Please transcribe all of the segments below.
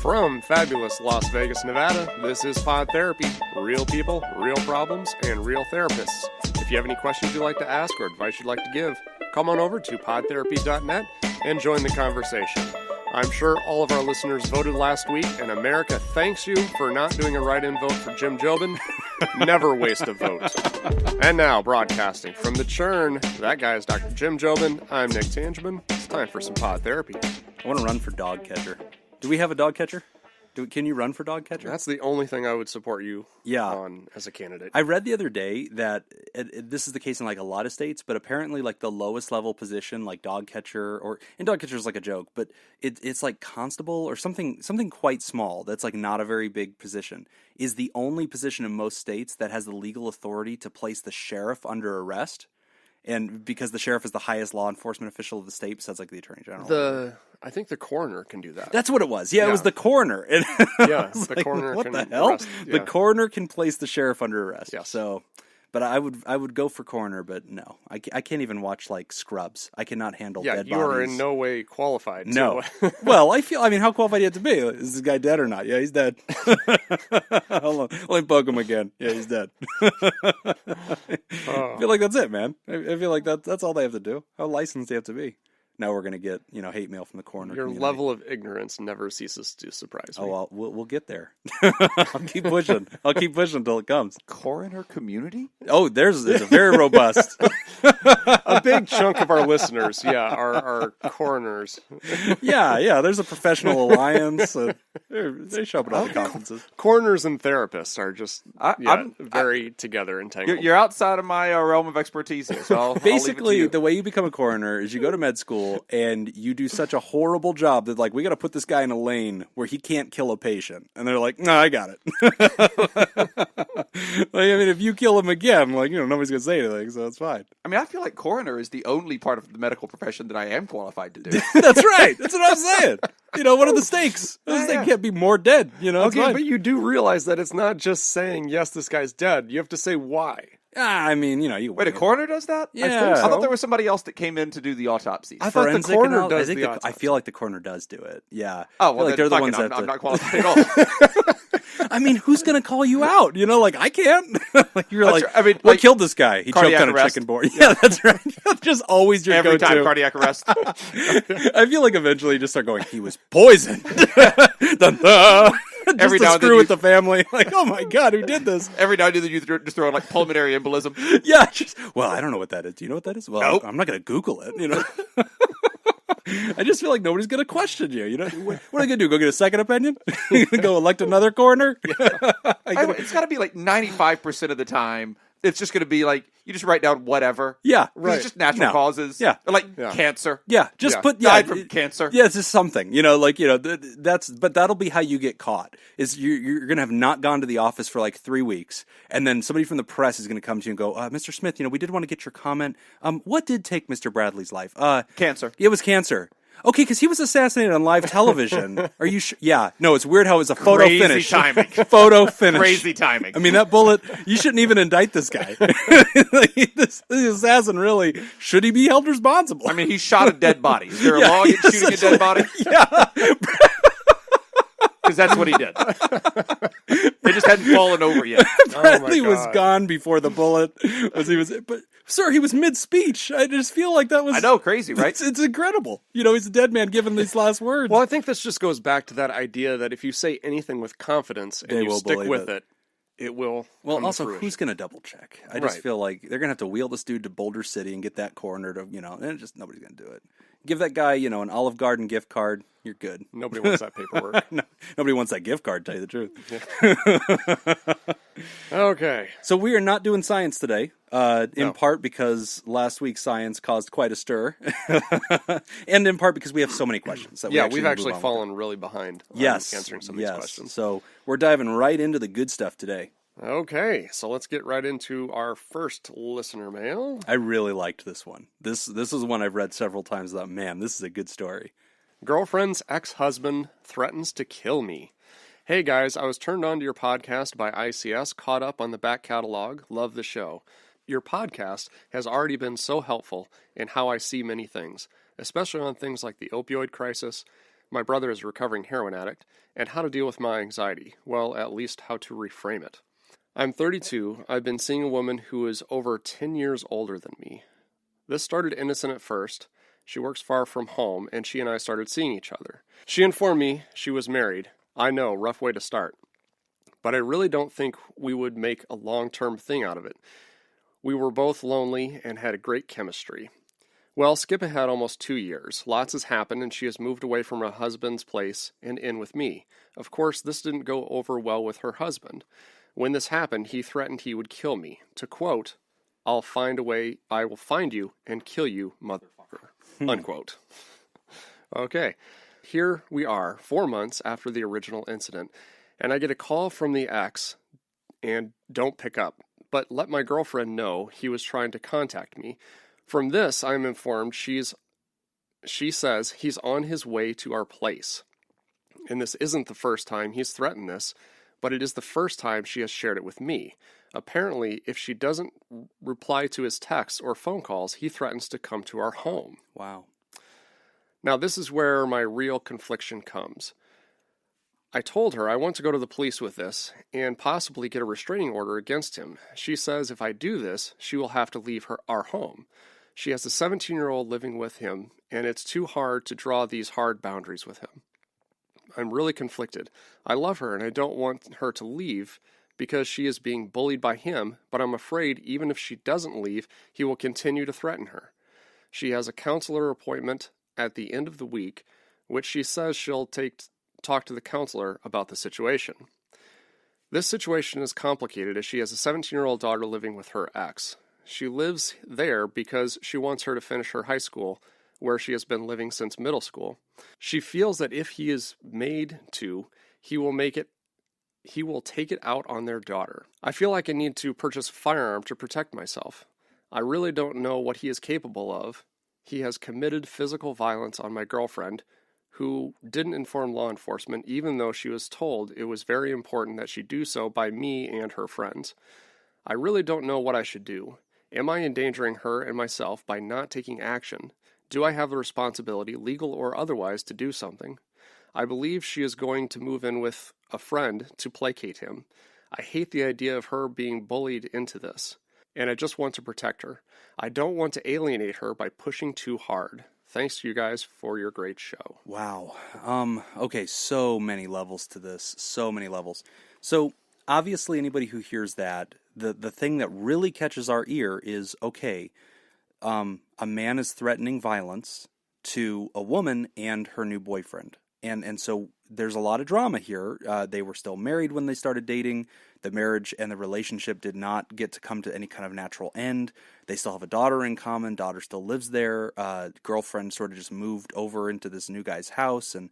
From fabulous Las Vegas, Nevada, this is Pod Therapy. Real people, real problems, and real therapists. If you have any questions you'd like to ask or advice you'd like to give, come on over to podtherapy.net and join the conversation. I'm sure all of our listeners voted last week, and America thanks you for not doing a write-in vote for Jim Jobin. Never waste a vote. And now, broadcasting from the churn, that guy is Dr. Jim Jobin. I'm Nick Tangeman. It's time for some Pod Therapy. I want to run for dog catcher. Do we have a dog catcher? Can you run for dog catcher? That's the only thing I would support you on as a candidate. I read the other day that this is the case in like a lot of states, but apparently like the lowest level position, like dog catcher, and dog catcher is like a joke, but it's like constable or something quite small that's like not a very big position, is the only position in most states that has the legal authority to place the sheriff under arrest. And because the sheriff is the highest law enforcement official of the state, besides like the attorney general. I think the coroner can do that. That's what it was. Yeah, it was the coroner. And yeah, the like, coroner what can the hell? arrest, yeah. The coroner can place the sheriff under arrest. Yeah. So, but I would go for coroner, but no. I can't even watch like Scrubs. I cannot handle dead bodies. Yeah, you are in no way qualified. No. Well, I mean, how qualified do you have to be? Is this guy dead or not? Yeah, he's dead. Let me poke him again. Yeah, he's dead. I feel like that's it, man. I feel like that's all they have to do. How licensed do you have to be? Now we're going to get, hate mail from the coroner community. Level of ignorance never ceases to surprise me. Oh, well, we'll get there. I'll keep pushing. Until it comes. Coroner community? Oh, it's a very robust. A big chunk of our listeners, are coroners. Yeah. There's a professional alliance. They show up at all the conferences. Coroners and therapists are just very together entangled. You're outside of my realm of expertise here, so basically, the way you become a coroner is you go to med school and you do such a horrible job that, like, we got to put this guy in a lane where he can't kill a patient. And they're like, no, I got it. If you kill him again, nobody's going to say anything, so it's fine. I mean, I feel like coroner is the only part of the medical profession that I am qualified to do. That's right. That's what I'm saying. What are the stakes? They can't be more dead. Okay, but you do realize that it's not just saying, yes, this guy's dead. You have to say why. I mean, you wait. A coroner does that? Yeah, I thought there was somebody else that came in to do the autopsies. I thought the coroner does the autopsy. I feel like the coroner does do it. Yeah. Oh well, they're the ones I'm not qualified at all. I mean, who's going to call you out? I can't. What killed this guy? He choked on a chicken board. Yeah, that's right. Just always your every go-to. time cardiac arrest. I feel like eventually you just start going, he was poisoned. Every now and then with the family, like, oh my god, who did this? Every now and then you just throw in like pulmonary embolism. Yeah, I don't know what that is. Do you know what that is? Well, nope. I'm not going to Google it. I just feel like nobody's going to question you. What are they going to do? Go get a second opinion? Go elect another coroner? It's got to be like 95% of the time. It's just going to be like, you just write down whatever. Yeah, right. It's just natural causes. Yeah. Or cancer. Yeah, just put... Died from cancer. Yeah, it's just something. But that'll be how you get caught. Is you're going to have not gone to the office for like 3 weeks, and then somebody from the press is going to come to you and go, Mr. Smith, we did want to get your comment. What did take Mr. Bradley's life? Cancer. It was cancer. Okay, because he was assassinated on live television. Are you sure? Yeah. No, it's weird how it was a photo finish. Timing. Photo finish. Crazy timing. I mean, that bullet, you shouldn't even indict this guy. This assassin really, should he be held responsible? I mean, he shot a dead body. Is there a law against shooting a dead body? Yeah. Because that's what he did. They just hadn't fallen over yet. Bradley was gone before the bullet. But sir, he was mid-speech. I just feel like that was... I know, crazy, right? It's incredible. He's a dead man giving these last words. Well, I think this just goes back to that idea that if you say anything with confidence and you stick with it, it will. Well, also, who's going to double check? I just feel like they're going to have to wheel this dude to Boulder City and get that coroner to, and just nobody's going to do it. Give that guy, an Olive Garden gift card. You're good. Nobody wants that paperwork. No, nobody wants that gift card, to tell you the truth. Yeah. Okay. So we are not doing science today, in part because last week's science caused quite a stir, and in part because we have so many questions. That we've actually fallen really behind on answering some of these questions. So we're diving right into the good stuff today. Okay, so let's get right into our first listener mail. I really liked this one. This is one I've read several times. Thought, man, this is a good story. Girlfriend's ex-husband threatens to kill me. Hey guys, I was turned on to your podcast by ICS, caught up on the back catalog, love the show. Your podcast has already been so helpful in how I see many things, especially on things like the opioid crisis, my brother is a recovering heroin addict, and how to deal with my anxiety. Well, at least how to reframe it. I'm 32. I've been seeing a woman who is over 10 years older than me. This started innocent at first. She works far from home, and she and I started seeing each other. She informed me she was married. I know, rough way to start. But I really don't think we would make a long-term thing out of it. We were both lonely and had a great chemistry. Well, skip ahead almost 2 years. Lots has happened, and she has moved away from her husband's place and in with me. Of course, this didn't go over well with her husband. When this happened, he threatened he would kill me. To quote, "I'll find a way, I will find you and kill you, motherfucker." Unquote. Okay, here we are, 4 months after the original incident, and I get a call from the ex and don't pick up, but let my girlfriend know he was trying to contact me. From this, I am informed she says he's on his way to our place. And this isn't the first time he's threatened this, but it is the first time she has shared it with me. Apparently, if she doesn't reply to his texts or phone calls, he threatens to come to our home. Wow. Now, this is where my real confliction comes. I told her I want to go to the police with this and possibly get a restraining order against him. She says if I do this, she will have to leave our home. She has a 17-year-old living with him, and it's too hard to draw these hard boundaries with him. I'm really conflicted. I love her, and I don't want her to leave because she is being bullied by him, but I'm afraid even if she doesn't leave, he will continue to threaten her. She has a counselor appointment at the end of the week, which she says she'll talk to the counselor about the situation. This situation is complicated as she has a 17-year-old daughter living with her ex. She lives there because she wants her to finish her high school, where she has been living since middle school. She feels that if he is made to, he will take it out on their daughter. I feel like I need to purchase a firearm to protect myself. I really don't know what he is capable of. He has committed physical violence on my girlfriend, who didn't inform law enforcement even though she was told it was very important that she do so by me and her friends. I really don't know what I should do. Am I endangering her and myself by not taking action? Do I have the responsibility, legal or otherwise, to do something? I believe she is going to move in with a friend to placate him. I hate the idea of her being bullied into this, and I just want to protect her. I don't want to alienate her by pushing too hard. Thanks to you guys for your great show. Wow. Okay, so many levels to this. So many levels. So, obviously, anybody who hears that, the thing that really catches our ear is, okay, a man is threatening violence to a woman and her new boyfriend. And so there's a lot of drama here. They were still married when they started dating. The marriage and the relationship did not get to come to any kind of natural end. They still have a daughter in common. Daughter still lives there. Girlfriend sort of just moved over into this new guy's house. And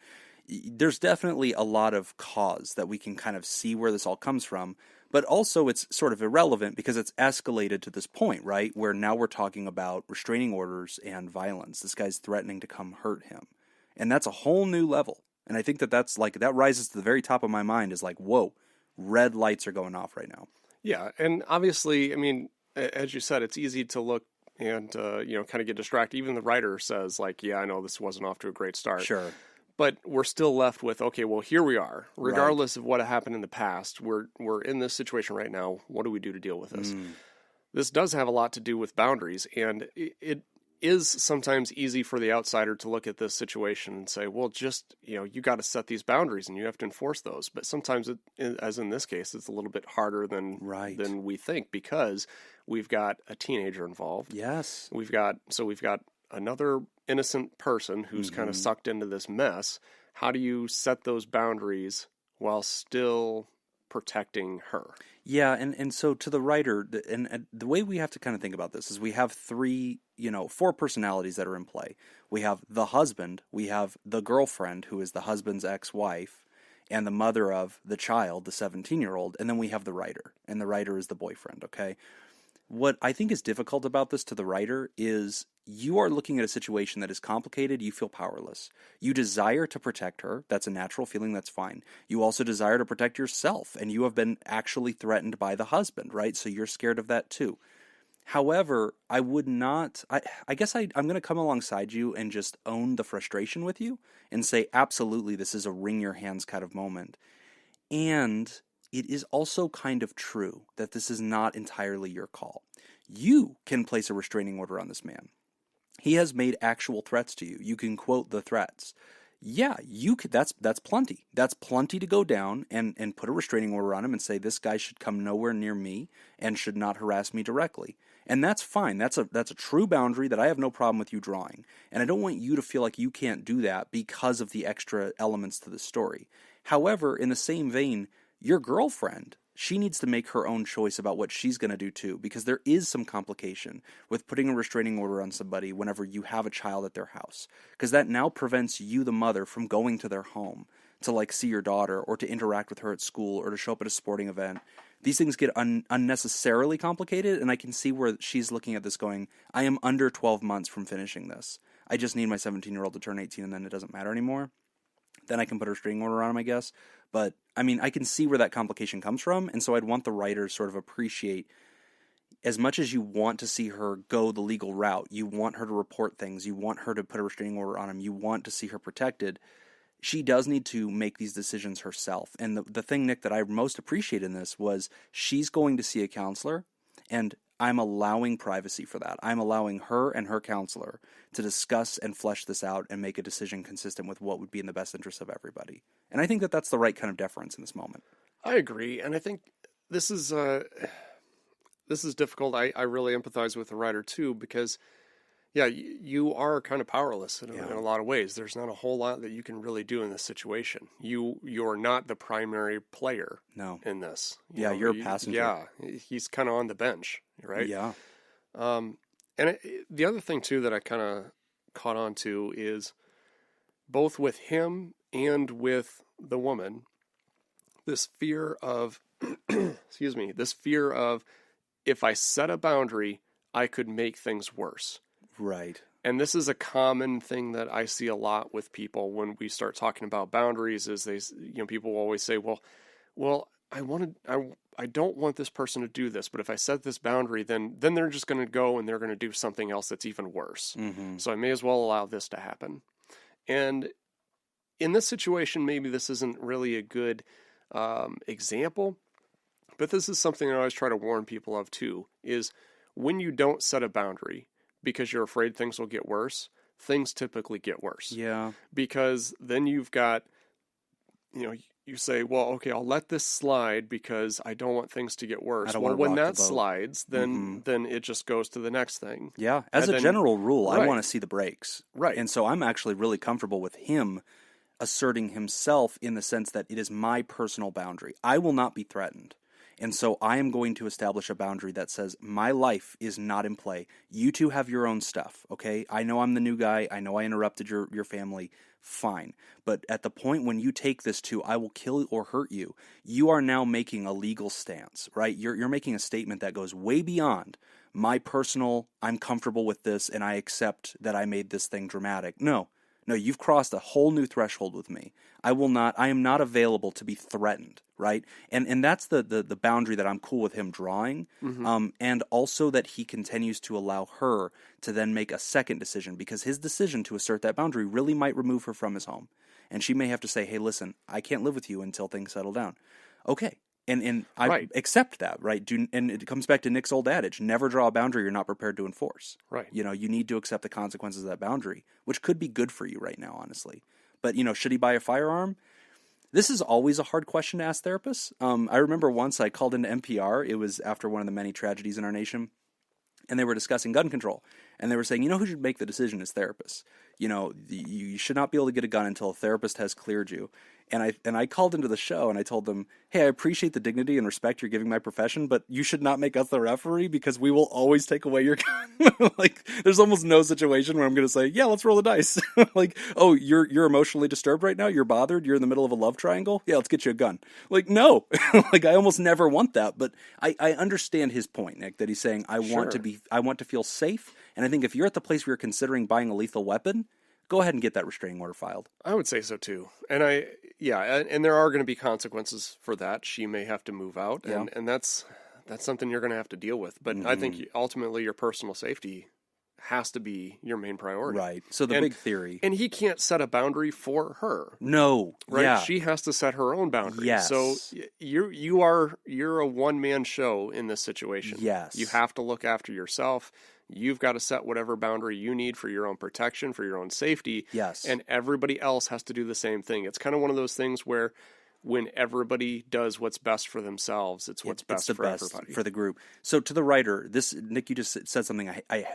there's definitely a lot of cause that we can kind of see where this all comes from. But also it's sort of irrelevant because it's escalated to this point, right? Where now we're talking about restraining orders and violence. This guy's threatening to come hurt him. And that's a whole new level. And I think that's like, that rises to the very top of my mind is like, whoa, red lights are going off right now. Yeah, and obviously, I mean, as you said, it's easy to look and, kind of get distracted. Even the writer says, like, yeah, I know this wasn't off to a great start. Sure. But we're still left with, okay, well, here we are. Regardless of what happened in the past, we're in this situation right now. What do we do to deal with this? This does have a lot to do with boundaries, and it is sometimes easy for the outsider to look at this situation and say, well, just, you got to set these boundaries and you have to enforce those. But sometimes, as in this case, it's a little bit harder than we think because we've got a teenager involved. Yes. We've got another innocent person who's kind of sucked into this mess. How do you set those boundaries while still protecting her? Yeah, and so to the writer, and the way we have to kind of think about this is we have four personalities that are in play. We have the husband, we have the girlfriend, who is the husband's ex-wife, and the mother of the child, the 17-year-old, and then we have the writer, and the writer is the boyfriend, okay? What I think is difficult about this to the writer is you are looking at a situation that is complicated. You feel powerless. You desire to protect her. That's a natural feeling. That's fine. You also desire to protect yourself, and you have been actually threatened by the husband, right? So you're scared of that too. However, I would not, I guess I'm going to come alongside you and just own the frustration with you and say, absolutely, this is a wring your hands kind of moment. And it is also kind of true that this is not entirely your call. You can place a restraining order on this man. He has made actual threats to you. You can quote the threats. Yeah, you could. That's plenty. That's plenty to go down and put a restraining order on him and say this guy should come nowhere near me and should not harass me directly. And that's fine. That's a true boundary that I have no problem with you drawing. And I don't want you to feel like you can't do that because of the extra elements to the story. However, in the same vein, your girlfriend, she needs to make her own choice about what she's going to do too, because there is some complication with putting a restraining order on somebody whenever you have a child at their house, because that now prevents you, the mother, from going to their home to like see your daughter or to interact with her at school or to show up at a sporting event. These things get unnecessarily complicated, and I can see where she's looking at this going, I am under 12 months from finishing this. I just need my 17-year-old to turn 18 and then it doesn't matter anymore. Then I can put a restraining order on him, I guess. But, I mean, I can see where that complication comes from, and so I'd want the writers sort of appreciate, as much as you want to see her go the legal route, you want her to report things, you want her to put a restraining order on him, you want to see her protected, she does need to make these decisions herself. And the thing, Nick, that I most appreciate in this was she's going to see a counselor, and I'm allowing privacy for that. I'm allowing her and her counselor to discuss and flesh this out and make a decision consistent with what would be in the best interest of everybody. And I think that that's the right kind of deference in this moment. I agree, and I think this is difficult. I really empathize with the writer too, because yeah, you are kind of powerless in a lot of ways. There's not a whole lot that you can really do in this situation. You're not the primary player in this. You're a passenger. Yeah, he's kind of on the bench, right? Yeah. The other thing too that I kind of caught on to is both with him and with the woman, this fear of, this fear of if I set a boundary, I could make things worse. Right. And this is a common thing that I see a lot with people when we start talking about boundaries. Is people will always say, well, I don't want this person to do this, but if I set this boundary, then they're just going to go and they're going to do something else that's even worse. Mm-hmm. So I may as well allow this to happen. And in this situation, maybe this isn't really a good example, but this is something I always try to warn people of too, is when you don't set a boundary because you're afraid things will get worse, things typically get worse. Yeah. Because then you've got, you say, well, okay, I'll let this slide because I don't want things to get worse. Well, when that slides, then it just goes to the next thing. Yeah. As a general rule, right. I want to see the breaks. Right. And so I'm actually really comfortable with him asserting himself in the sense that it is my personal boundary. I will not be threatened. And so I am going to establish a boundary that says my life is not in play. You two have your own stuff, okay? I know I'm the new guy. I know I interrupted your family. Fine. But at the point when you take this to I will kill or hurt you, you are now making a legal stance, right? You're making a statement that goes way beyond my personal, I'm comfortable with this and I accept that I made this thing dramatic. No, you've crossed a whole new threshold with me. I am not available to be threatened, right? And that's the boundary that I'm cool with him drawing. Mm-hmm. And also that he continues to allow her to then make a second decision, because his decision to assert that boundary really might remove her from his home. And she may have to say, hey, listen, I can't live with you until things settle down. Okay. And I accept that, right? And it comes back to Nick's old adage, never draw a boundary you're not prepared to enforce. Right. You need to accept the consequences of that boundary, which could be good for you right now, honestly. But, should he buy a firearm? This is always a hard question to ask therapists. I remember once I called into NPR. It was after one of the many tragedies in our nation. And they were discussing gun control. And they were saying, who should make the decision is therapists. You should not be able to get a gun until a therapist has cleared you. And I called into the show and I told them, hey, I appreciate the dignity and respect you're giving my profession, but you should not make us the referee because we will always take away your gun. There's almost no situation where I'm going to say, yeah, let's roll the dice. Oh, you're emotionally disturbed right now? You're bothered? You're in the middle of a love triangle? Yeah, let's get you a gun. No. I almost never want that. But I understand his point, Nick, that he's saying, I want to feel safe. And I think if you're at the place where you're considering buying a lethal weapon, go ahead and get that restraining order filed. I would say so too. And and there are going to be consequences for that. She may have to move out, and that's that's something you're going to have to deal with. But I think ultimately your personal safety has to be your main priority. Right. So the big theory. And he can't set a boundary for her. No. Right? Yeah. She has to set her own boundaries. Yes. So you're a one-man show in this situation. Yes. You have to look after yourself. You've got to set whatever boundary you need for your own protection, for your own safety. Yes. And everybody else has to do the same thing. It's kind of one of those things where when everybody does what's best for themselves, it's what's best for everybody. For the group. So to the writer, Nick, you just said something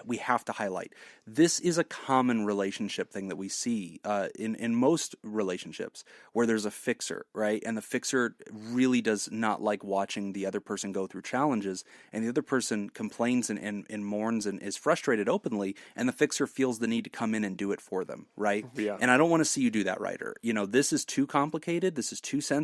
we have to highlight. This is a common relationship thing that we see in most relationships where there's a fixer, right? And the fixer really does not like watching the other person go through challenges, and the other person complains and mourns and is frustrated openly, and the fixer feels the need to come in and do it for them, right? Yeah. And I don't want to see you do that, writer. This is too complicated. This is too sensitive.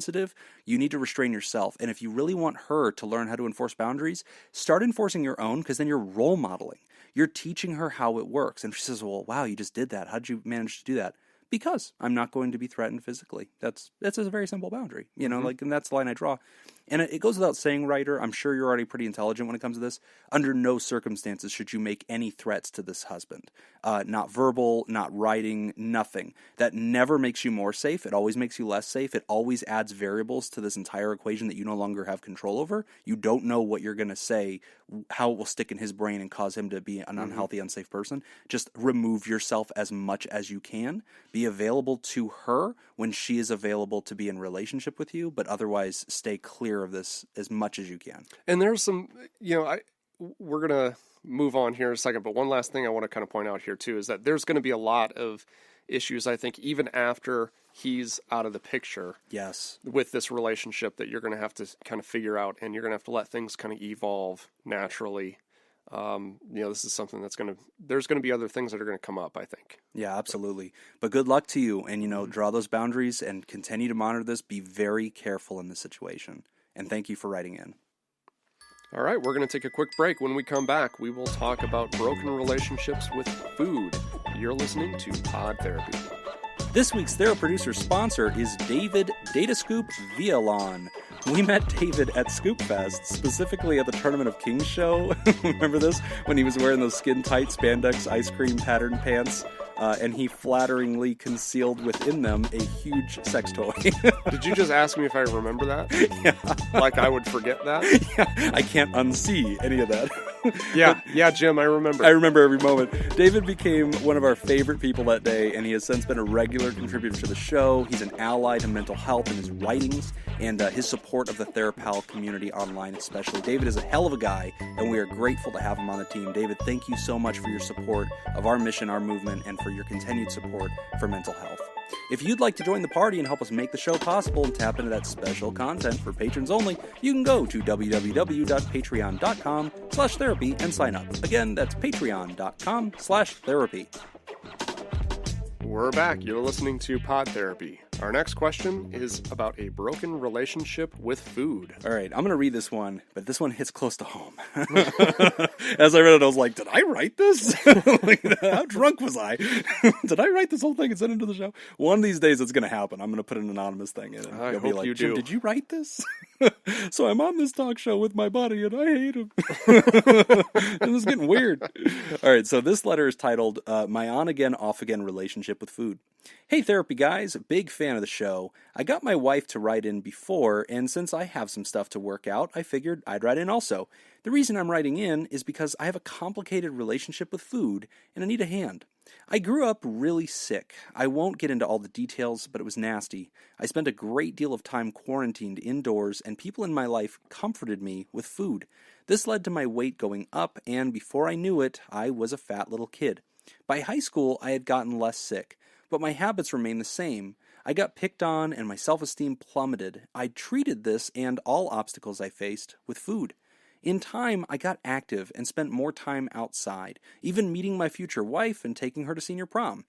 You need to restrain yourself. And if you really want her to learn how to enforce boundaries, start enforcing your own, because then you're role modeling. You're teaching her how it works. And she says, well, wow, you just did that. How did you manage to do that? Because I'm not going to be threatened physically. That's a very simple boundary, and that's the line I draw. And it goes without saying, writer, I'm sure you're already pretty intelligent when it comes to this. Under no circumstances should you make any threats to this husband. Not verbal, not writing, nothing. That never makes you more safe. It always makes you less safe. It always adds variables to this entire equation that you no longer have control over. You don't know what you're going to say, how it will stick in his brain and cause him to be an unhealthy, unsafe person. Just remove yourself as much as you can. Be available to her when she is available to be in relationship with you, but otherwise stay clear of this as much as you can. And there's some, we're going to move on here in a second, but one last thing I want to kind of point out here too is that there's going to be a lot of issues, I think, even after he's out of the picture. Yes. With this relationship that you're going to have to kind of figure out, and you're going to have to let things kind of evolve naturally. This is something there's going to be other things that are going to come up, I think. Yeah, absolutely. But good luck to you, and, draw those boundaries and continue to monitor this. Be very careful in this situation. And thank you for writing in. All right, we're going to take a quick break. When we come back, we will talk about broken relationships with food. You're listening to Pod Therapy. This week's Theraproducers sponsor is David Datascoop Vialon. We met David at Scoop Fest, specifically at the Tournament of Kings show. Remember this? When he was wearing those skin-tight spandex ice cream pattern pants, and he flatteringly concealed within them a huge sex toy. Did you just ask me if I remember that? Yeah. Like I would forget that? Yeah, I can't unsee any of that. Yeah, Jim, I remember. I remember every moment. David became one of our favorite people that day, and he has since been a regular contributor to the show. He's an ally to mental health in his writings and his support of the THERAPAL community online especially. David is a hell of a guy, and we are grateful to have him on the team. David, thank you so much for your support of our mission, our movement, and for your continued support for mental health. If you'd like to join the party and help us make the show possible and tap into that special content for patrons only, you can go to www.patreon.com/therapy and sign up. Again, that's patreon.com/therapy. We're back. You're listening to Pod Therapy. Our next question is about a broken relationship with food. All right, I'm going to read this one, but this one hits close to home. As I read it, I was like, did I write this? How drunk was I? Did I write this whole thing and send it to the show? One of these days it's going to happen. I'm going to put an anonymous thing in it. I You'll hope be like, you Jim, do. Did you write this? So I'm on this talk show with my buddy, and I hate him. And it's getting weird. All right, so this letter is titled, My On-Again, Off-Again Relationship with Food. Hey, Therapy Guys, big fan of the show. I got my wife to write in before, and since I have some stuff to work out, I figured I'd write in also. The reason I'm writing in is because I have a complicated relationship with food, and I need a hand. I grew up really sick. I won't get into all the details, but it was nasty. I spent a great deal of time quarantined indoors, and people in my life comforted me with food. This led to my weight going up, and before I knew it, I was a fat little kid. By high school, I had gotten less sick, but my habits remained the same. I got picked on, and my self-esteem plummeted. I treated this and all obstacles I faced with food. In time, I got active and spent more time outside, even meeting my future wife and taking her to senior prom.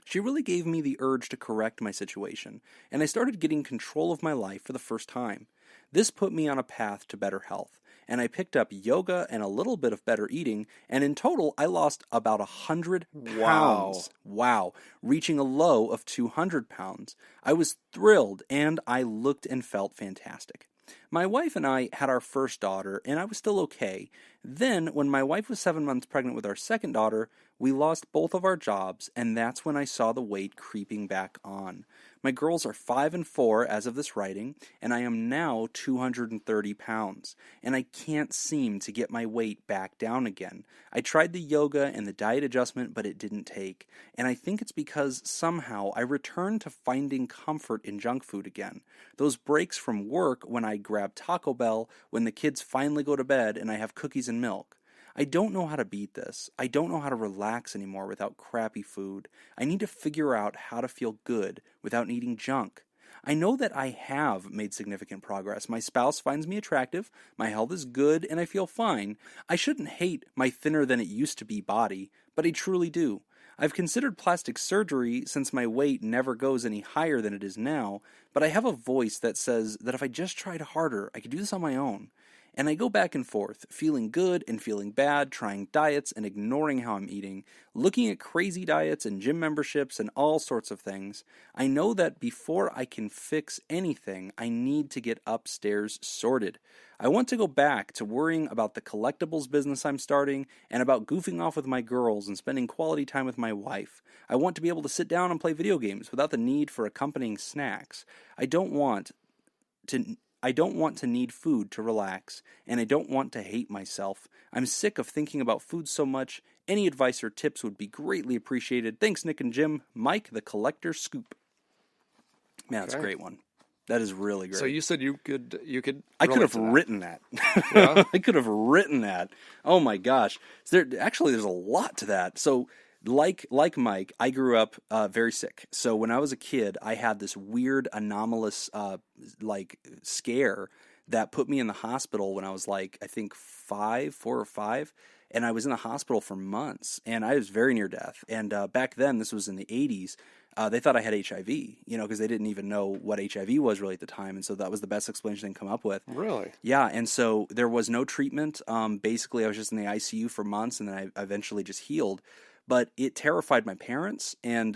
She really gave me the urge to correct my situation, and I started getting control of my life for the first time. This put me on a path to better health, and I picked up yoga and a little bit of better eating, and in total, I lost about 100 pounds. Wow. Reaching a low of 200 pounds. I was thrilled, and I looked and felt fantastic. My wife and I had our first daughter, and I was still okay. Then, when my wife was 7 months pregnant with our second daughter, we lost both of our jobs, and that's when I saw the weight creeping back on. My girls are 5 and 4 as of this writing, and I am now 230 pounds, and I can't seem to get my weight back down again. I tried the yoga and the diet adjustment, but it didn't take, and I think it's because somehow I returned to finding comfort in junk food again. Those breaks from work when I grab Taco Bell, when the kids finally go to bed and I have cookies and milk. I don't know how to beat this. I don't know how to relax anymore without crappy food. I need to figure out how to feel good without eating junk. I know that I have made significant progress. My spouse finds me attractive, my health is good, and I feel fine. I shouldn't hate my thinner than it used to be body, but I truly do. I've considered plastic surgery since my weight never goes any higher than it is now, but I have a voice that says that if I just tried harder, I could do this on my own. And I go back and forth, feeling good and feeling bad, trying diets and ignoring how I'm eating, looking at crazy diets and gym memberships and all sorts of things. I know that before I can fix anything, I need to get upstairs sorted. I want to go back to worrying about the collectibles business I'm starting and about goofing off with my girls and spending quality time with my wife. I want to be able to sit down and play video games without the need for accompanying snacks. I don't want to need food to relax, and I don't want to hate myself. I'm sick of thinking about food so much. Any advice or tips would be greatly appreciated. Thanks, Nick and Jim. Mike, the Collector Scoop. Man, that's a great one. That is really great. So you said you could. I could have written that. Yeah? I could have written that. Oh my gosh. There's a lot to that. So like Mike, I grew up very sick. So when I was a kid, I had this weird anomalous scare that put me in the hospital when I was I think 4 or 5, and I was in the hospital for months, and I was very near death. And back then, this was in the 80s. They thought I had HIV, because they didn't even know what HIV was really at the time, and so that was the best explanation they could come up with. Really? Yeah, and so there was no treatment. Basically, I was just in the ICU for months, and then I eventually just healed. But it terrified my parents, and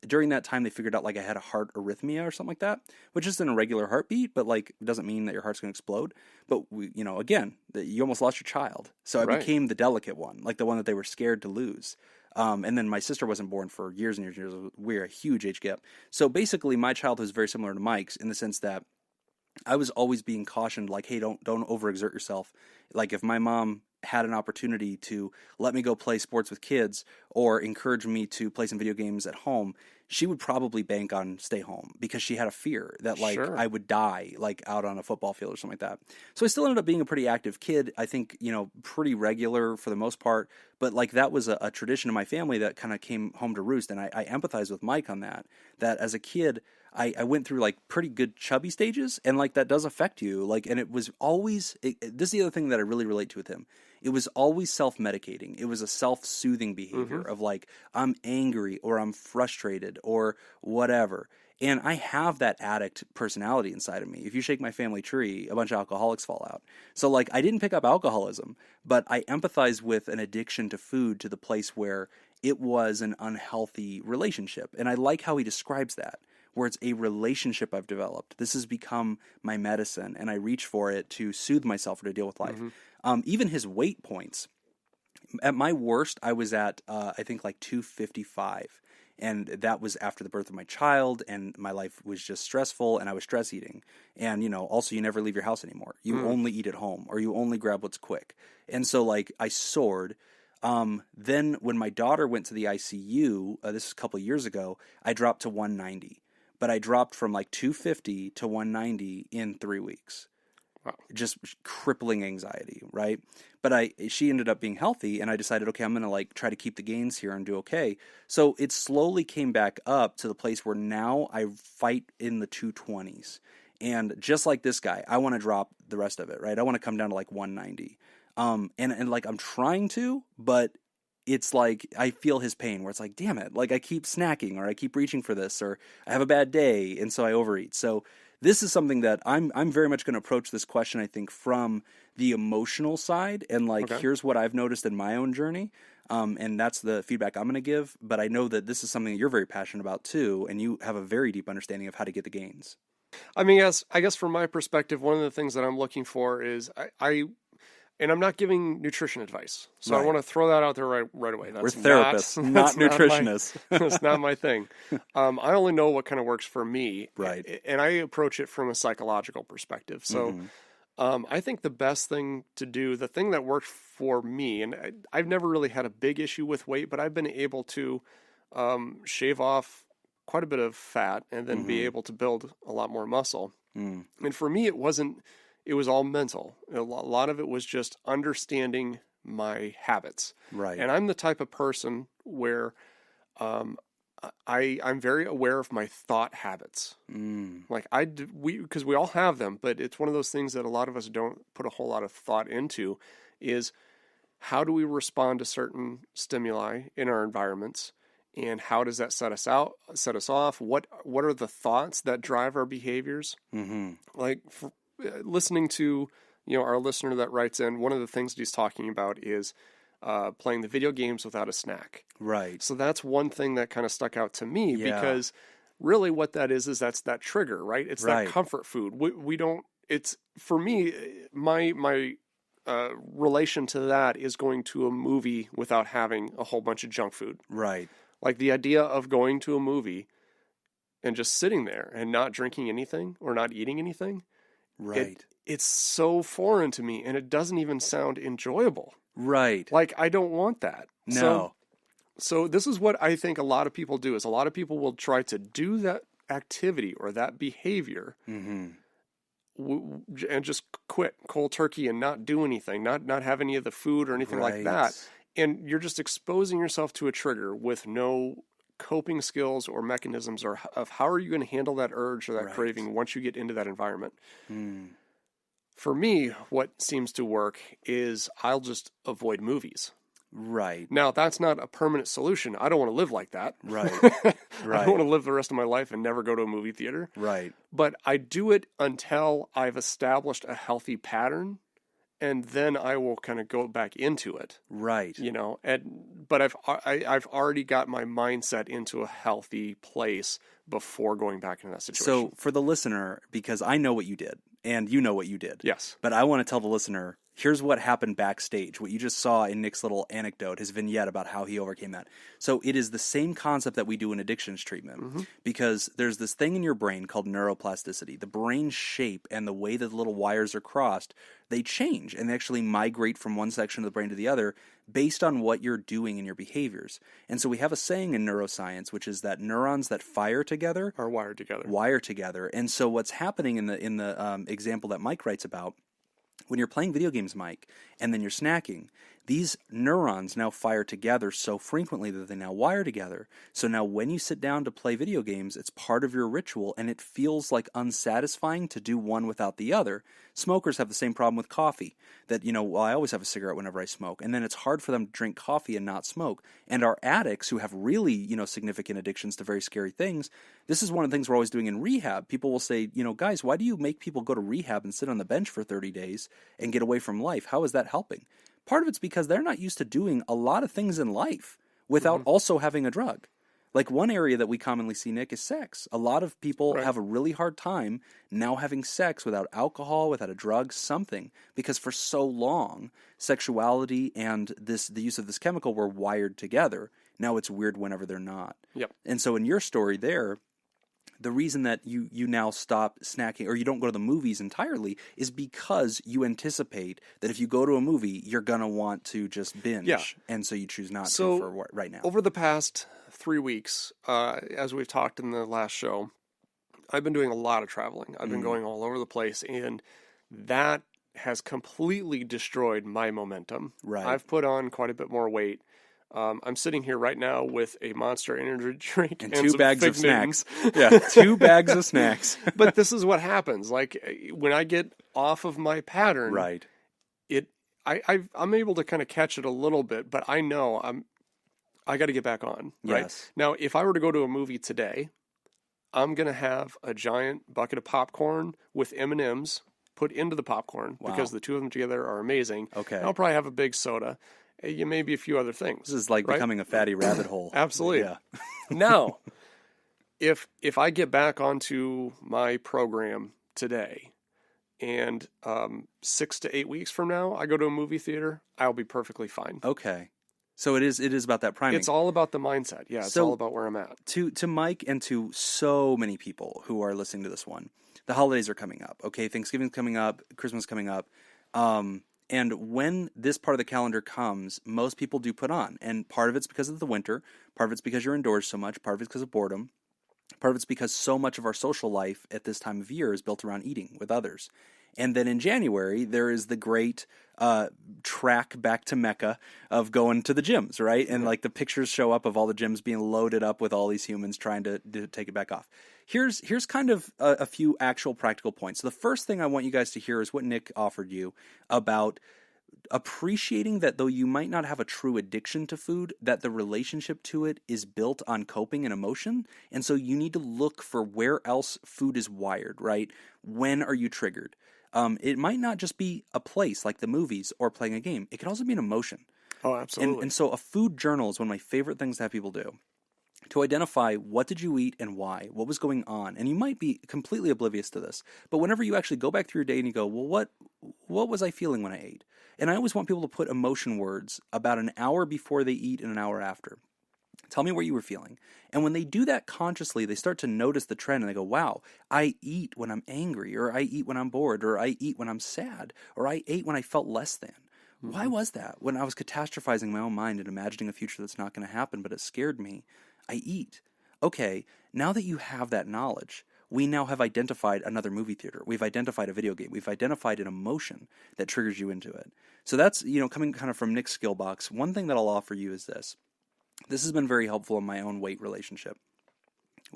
during that time, they figured out I had a heart arrhythmia or something like that, which is an irregular heartbeat, but it doesn't mean that your heart's going to explode. But again, you almost lost your child, so I became the delicate one, the one that they were scared to lose. And then my sister wasn't born for years and years and years. We're a huge age gap. So basically, my childhood is very similar to Mike's in the sense that I was always being cautioned, hey, don't overexert yourself. If my mom had an opportunity to let me go play sports with kids or encourage me to play some video games at home, she would probably bank on stay home because she had a fear that Sure. I would die out on a football field or something like that. So I still ended up being a pretty active kid. I think, pretty regular for the most part, but that was a tradition in my family that kind of came home to roost. And I empathize with Mike on that as a kid, I went through pretty good chubby stages, and that does affect you. And it was always, this is the other thing that I really relate to with him. It was always self-medicating. It was a self-soothing behavior of I'm angry or I'm frustrated or whatever. And I have that addict personality inside of me. If you shake my family tree, a bunch of alcoholics fall out. So I didn't pick up alcoholism, but I empathize with an addiction to food to the place where it was an unhealthy relationship. And I like how he describes that, where it's a relationship I've developed. This has become my medicine, and I reach for it to soothe myself or to deal with life. Even his weight points. At my worst, I was at, I think, 255. And that was after the birth of my child, and my life was just stressful, and I was stress eating. And, also you never leave your house anymore. You only eat at home, or you only grab what's quick. And so, I soared. Then when my daughter went to the ICU, this was a couple of years ago, I dropped to 190. But I dropped from 250 to 190 in 3 weeks. Wow. Just crippling anxiety, right? But she ended up being healthy, and I decided, okay, I'm going to try to keep the gains here and do okay. So it slowly came back up to the place where now I fight in the 220s. And just like this guy, I want to drop the rest of it, right? I want to come down to 190. And I'm trying to, but it's I feel his pain where it's damn it, I keep snacking, or I keep reaching for this, or I have a bad day, and so I overeat. So this is something that I'm very much going to approach this question, I think, from the emotional side, and here's what I've noticed in my own journey, and that's the feedback I'm going to give. But I know that this is something that you're very passionate about too, and you have a very deep understanding of how to get the gains. I mean, I guess from my perspective, one of the things that I'm looking for is and I'm not giving nutrition advice, so I want to throw that out there right away. We're therapists, not nutritionists. That's not my thing. I only know what kind of works for me, right? And I approach it from a psychological perspective. So, I think the best thing to do, the thing that worked for me, and I've never really had a big issue with weight, but I've been able to shave off quite a bit of fat and then be able to build a lot more muscle. And for me, it was all mental. A lot of it was just understanding my habits. Right. And I'm the type of person where I'm very aware of my thought habits. Like because we all have them, but it's one of those things that a lot of us don't put a whole lot of thought into is how do we respond to certain stimuli in our environments? And how does that set us off? What are the thoughts that drive our behaviors? Like listening to, our listener that writes in, one of the things that he's talking about is playing the video games without a snack. Right. So that's one thing that kind of stuck out to me because really what that is that's that trigger, right? It's that comfort food. We don't, it's, for me, my relation to that is going to a movie without having a whole bunch of junk food. Right. Like the idea of going to a movie and just sitting there and not drinking anything or not eating anything. Right. It's so foreign to me and it doesn't even sound enjoyable. Right. Like I don't want that. No. So this is what I think a lot of people do is a lot of people will try to do that activity or that behavior and just quit cold turkey and not do anything, not have any of the food or anything like that. And you're just exposing yourself to a trigger with no coping skills or mechanisms of how are you going to handle that urge or that craving once you get into that environment. For me, what seems to work is I'll just avoid movies. Right. Now, that's not a permanent solution. I don't want to live like that. Right. I don't want to live the rest of my life and never go to a movie theater. Right. But I do it until I've established a healthy pattern, and then I will kind of go back into it. Right. But I've already got my mindset into a healthy place before going back into that situation. So for the listener, because I know what you did, and you know what you did. Yes. But I want to tell the listener, here's what happened backstage, what you just saw in Nick's little anecdote, his vignette about how he overcame that. So it is the same concept that we do in addictions treatment, because there's this thing in your brain called neuroplasticity. The brain shape and the way that the little wires are crossed, they change and they actually migrate from one section of the brain to the other based on what you're doing in your behaviors. And so we have a saying in neuroscience, which is that neurons that fire together are wired together. And so what's happening in the example that Mike writes about, when you're playing video games, Mike, and then you're snacking, these neurons now fire together so frequently that they now wire together. So now when you sit down to play video games, it's part of your ritual, and it feels like unsatisfying to do one without the other. Smokers have the same problem with coffee, that, I always have a cigarette whenever I smoke, and then it's hard for them to drink coffee and not smoke. And our addicts who have really, significant addictions to very scary things, this is one of the things we're always doing in rehab. People will say, guys, why do you make people go to rehab and sit on the bench for 30 days and get away from life? How is that helping? Part of it's because they're not used to doing a lot of things in life without also having a drug. Like one area that we commonly see, Nick, is sex. A lot of people have a really hard time now having sex without alcohol, without a drug, something. Because for so long, sexuality and the use of this chemical were wired together. Now it's weird whenever they're not. Yep. And so in your story there, the reason that you now stop snacking or you don't go to the movies entirely is because you anticipate that if you go to a movie, you're going to want to just binge. Yeah. And so you choose not to for right now. Over the past 3 weeks, as we've talked in the last show, I've been doing a lot of traveling. I've been going all over the place, and that has completely destroyed my momentum. Right. I've put on quite a bit more weight. I'm sitting here right now with a Monster Energy drink and 2 bags of snacks. Yeah, 2 bags of snacks. But this is what happens. Like when I get off of my pattern, right? I'm able to kind of catch it a little bit, but I know I got to get back on. Right? Yes. Now, if I were to go to a movie today, I'm gonna have a giant bucket of popcorn with M&Ms put into the popcorn because the two of them together are amazing. Okay. And I'll probably have a big soda. Maybe a few other things. This is like becoming a fatty rabbit hole. Absolutely. Yeah. Now, if I get back onto my program today, and 6 to 8 weeks from now I go to a movie theater, I'll be perfectly fine. Okay. So it is about that priming. It's all about the mindset. Yeah, it's all about where I'm at. To Mike and to so many people who are listening to this one, the holidays are coming up. Okay, Thanksgiving's coming up, Christmas coming up. And when this part of the calendar comes, most people do put on. And part of it's because of the winter, part of it's because you're indoors so much, part of it's because of boredom, part of it's because so much of our social life at this time of year is built around eating with others. And then in January, there is the great track back to Mecca of going to the gyms, right? And like the pictures show up of all the gyms being loaded up with all these humans trying to take it back off. Here's kind of a few actual practical points. So the first thing I want you guys to hear is what Nick offered you about appreciating that though you might not have a true addiction to food, that the relationship to it is built on coping and emotion. And so you need to look for where else food is wired, right? When are you triggered? It might not just be a place like the movies or playing a game. It could also be an emotion. Oh, absolutely. And so a food journal is one of my favorite things to have people do. To identify what did you eat and why, what was going on. And you might be completely oblivious to this, but whenever you actually go back through your day and you go, well, what was I feeling when I ate? And I always want people to put emotion words about an hour before they eat and an hour after. Tell me what you were feeling. And when they do that consciously, they start to notice the trend and they go, wow, I eat when I'm angry, or I eat when I'm bored, or I eat when I'm sad, or I ate when I felt less than. Mm-hmm. Why was that? When I was catastrophizing my own mind and imagining a future that's not going to happen, but it scared me, I eat. Okay, now that you have that knowledge, we now have identified another movie theater. We've identified a video game. We've identified an emotion that triggers you into it. So that's, coming kind of from Nick's skill box. One thing that I'll offer you is this. This has been very helpful in my own weight relationship.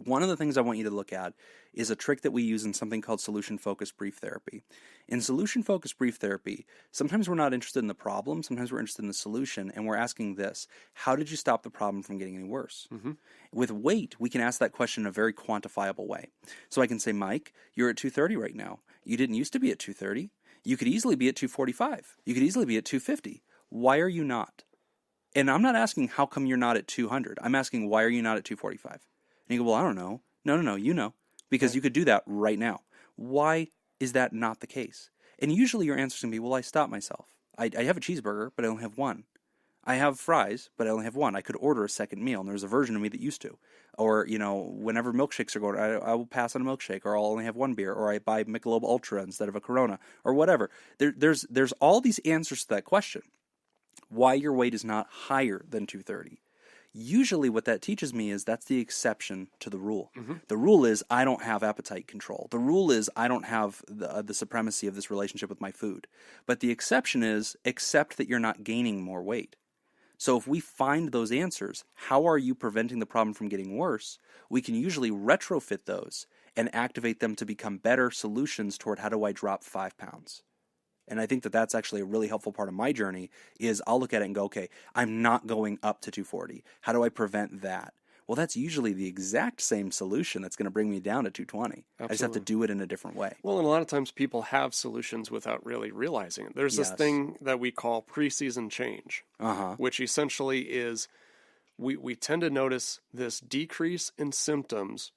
One of the things I want you to look at is a trick that we use in something called solution-focused brief therapy. In solution-focused brief therapy, sometimes we're not interested in the problem, sometimes we're interested in the solution, and we're asking this: how did you stop the problem from getting any worse? Mm-hmm. With weight, we can ask that question in a very quantifiable way. So I can say, Mike, you're at 230 right now. You didn't used to be at 230. You could easily be at 245. You could easily be at 250. Why are you not? And I'm not asking how come you're not at 200. I'm asking why are you not at 245? And you go, well, I don't know. No, you know. Because you could do that right now. Why is that not the case? And usually your answer is going to be, well, I stopped myself. I have a cheeseburger, but I only have one. I have fries, but I only have one. I could order a second meal, and there's a version of me that used to. Or, whenever milkshakes are going, I will pass on a milkshake, or I'll only have one beer, or I buy Michelob Ultra instead of a Corona, or whatever. There's all these answers to that question. Why your weight is not higher than 230. Usually what that teaches me is that's the exception to the rule. Mm-hmm. The rule is I don't have appetite control. The rule is I don't have the supremacy of this relationship with my food. But the exception is accept that you're not gaining more weight. So if we find those answers, how are you preventing the problem from getting worse? We can usually retrofit those and activate them to become better solutions toward how do I drop 5 pounds. And I think that that's actually a really helpful part of my journey is I'll look at it and go, okay, I'm not going up to 240. How do I prevent that? Well, that's usually the exact same solution that's going to bring me down to 220. Absolutely. I just have to do it in a different way. Well, and a lot of times people have solutions without really realizing it. There's this thing that we call preseason change, which essentially is we tend to notice this decrease in symptoms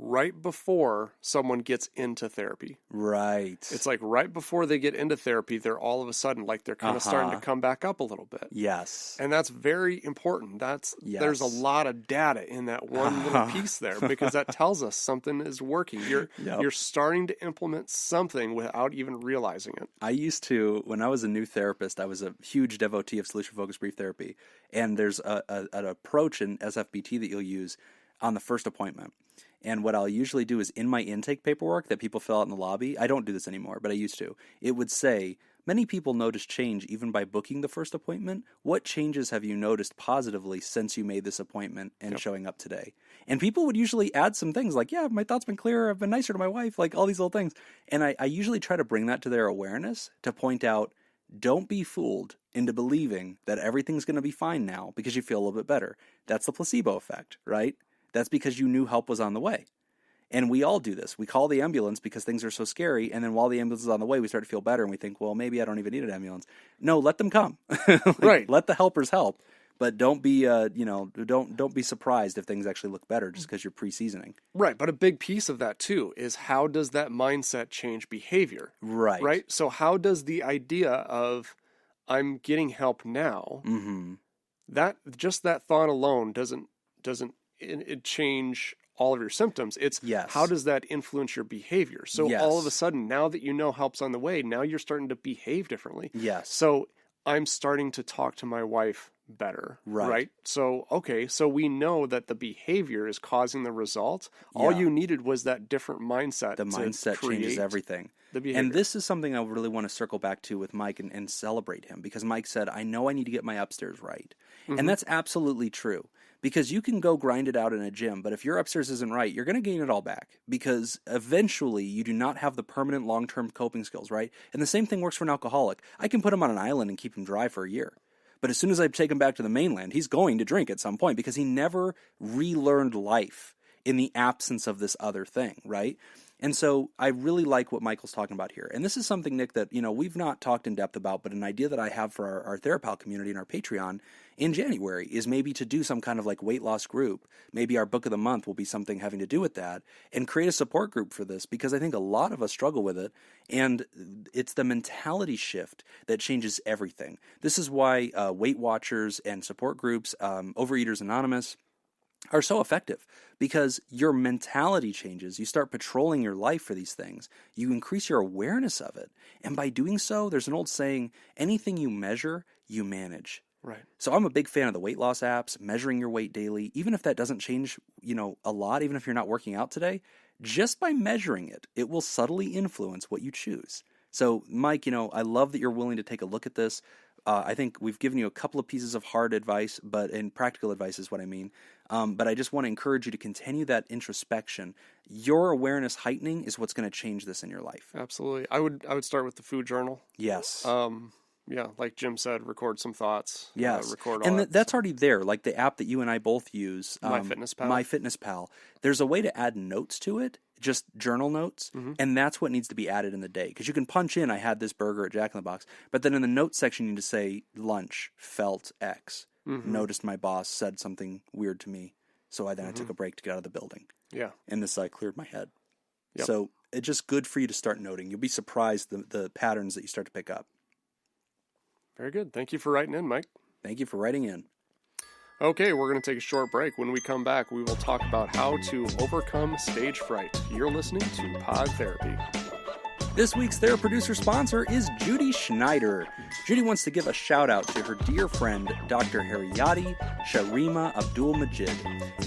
right before someone gets into therapy. Right. It's like right before they get into therapy, they're all of a sudden like they're kind of starting to come back up a little bit. Yes. And that's very important. There's a lot of data in that one little piece there because that tells us something is working. You're starting to implement something without even realizing it. I used to, when I was a new therapist, I was a huge devotee of solution-focused brief therapy. And there's an approach in SFBT that you'll use on the first appointment. And what I'll usually do is in my intake paperwork that people fill out in the lobby, I don't do this anymore, but I used to, it would say, many people notice change even by booking the first appointment. What changes have you noticed positively since you made this appointment and showing up today? And people would usually add some things like, yeah, my thoughts been clearer, I've been nicer to my wife, like all these little things. And I usually try to bring that to their awareness to point out, don't be fooled into believing that everything's going to be fine now because you feel a little bit better. That's the placebo effect, right? That's because you knew help was on the way. And we all do this. We call the ambulance because things are so scary, and then while the ambulance is on the way, we start to feel better, and we think, well, maybe I don't even need an ambulance. No, let them come. Right. Let the helpers help. But don't be, don't be surprised if things actually look better just because you're pre-seasoning. Right, but a big piece of that too is how does that mindset change behavior? Right. Right? So how does the idea of I'm getting help now, that just that thought alone doesn't it change all of your symptoms. It's how does that influence your behavior? So all of a sudden, now that you know help's on the way, now you're starting to behave differently. Yes. So I'm starting to talk to my wife better. Right. So, okay. So we know that the behavior is causing the result. All you needed was that different mindset. The mindset changes everything. And this is something I really want to circle back to with Mike and celebrate him, because Mike said, I know I need to get my upstairs right. And that's absolutely true. Because you can go grind it out in a gym, but if your upstairs isn't right, you're going to gain it all back. Because eventually, you do not have the permanent long-term coping skills, right? And the same thing works for an alcoholic. I can put him on an island and keep him dry for a year. But as soon as I take him back to the mainland, he's going to drink at some point because he never relearned life in the absence of this other thing, right? And so I really like what Michael's talking about here. And this is something, Nick, that, we've not talked in depth about, but an idea that I have for our TheraPal community and our Patreon in January is maybe to do some kind of like weight loss group. Maybe our book of the month will be something having to do with that, and create a support group for this, because I think a lot of us struggle with it. And it's the mentality shift that changes everything. This is why Weight Watchers and support groups, Overeaters Anonymous, are so effective, because your mentality changes. You start patrolling your life for these things. You increase your awareness of it. And by doing so, there's an old saying, anything you measure, you manage. Right. So I'm a big fan of the weight loss apps, measuring your weight daily, even if that doesn't change, a lot, even if you're not working out today, just by measuring it, it will subtly influence what you choose. So Mike, I love that you're willing to take a look at this. I think we've given you a couple of pieces of hard advice, and practical advice is what I mean. But I just want to encourage you to continue that introspection. Your awareness heightening is what's going to change this in your life. Absolutely. I would start with the food journal. Yes. Yeah, like Jim said, record some thoughts. Yes. Record all that. That's already there. Like the app that you and I both use, MyFitnessPal. MyFitnessPal. There's a way to add notes to it, just journal notes, and that's what needs to be added in the day. Because you can punch in, I had this burger at Jack in the Box, but then in the notes section you need to say, lunch, felt X, noticed my boss said something weird to me, so I took a break to get out of the building. Yeah. And this cleared my head. Yep. So it's just good for you to start noting. You'll be surprised the patterns that you start to pick up. Very good. Thank you for writing in, Mike. Thank you for writing in. Okay, we're going to take a short break. When we come back, we will talk about how to overcome stage fright. You're listening to Pod Therapy. This week's Theraproducer sponsor is Judy Schneider. Judy wants to give a shout out to her dear friend, Dr. Haryati Sharima Abdul-Majid,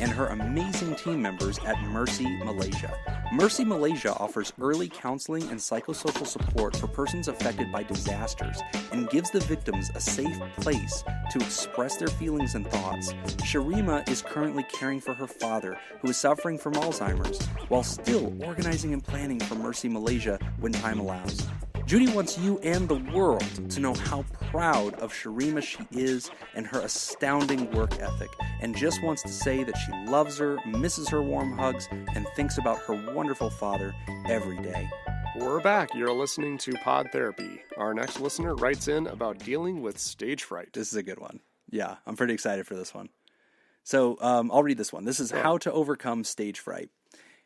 and her amazing team members at Mercy Malaysia. Mercy Malaysia offers early counseling and psychosocial support for persons affected by disasters and gives the victims a safe place to express their feelings and thoughts. Sharima is currently caring for her father, who is suffering from Alzheimer's, while still organizing and planning for Mercy Malaysia when time allows. Judy wants you and the world to know how proud of Sharima she is and her astounding work ethic, and just wants to say that she loves her, misses her warm hugs, and thinks about her wonderful father every day. We're back. You're listening to Pod Therapy. Our next listener writes in about dealing with stage fright. This is a good one. Yeah, I'm pretty excited for this one. So I'll read this one. This is how to overcome stage fright.